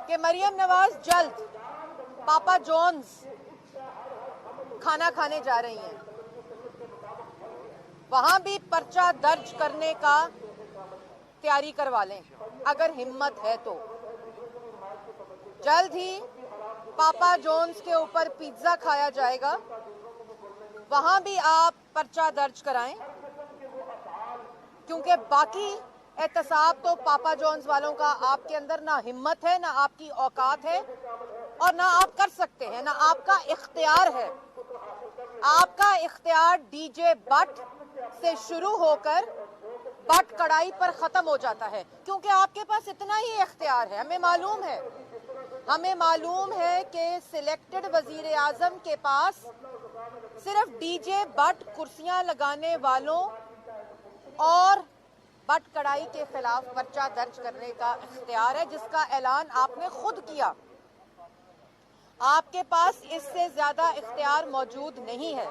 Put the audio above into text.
कि मरियम नवाज जल्द Papa John's खाना खाने जा रही हैं, वहां भी पर्चा दर्ज करने का तैयारी करवा लें अगर हिम्मत है तो। जल्द ही पापा जॉन्स के ऊपर पिज्जा खाया जाएगा, वहां भी आप पर्चा दर्ज कराएं, क्योंकि बाकी एहतसाब तो पापा जॉन्स वालों का आपके अंदर ना हिम्मत है, ना आपकी औकात है और ना आप कर सकते हैं, ना आपका इख्तियार है। आपका इख्तियार डीजे बट से शुरू होकर बट कढ़ाई पर खत्म हो जाता है, क्योंकि आपके पास इतना ही इख्तियार है। हमें मालूम है कि सिलेक्टेड वजीर आजम के पास सिर्फ डीजे बट कुर्सियां लगाने वालों और बट कढ़ाई के खिलाफ पर्चा दर्ज करने का इख्तियार है, जिसका ऐलान आपने खुद किया। आपके पास इससे ज्यादा इख्तियार मौजूद नहीं है।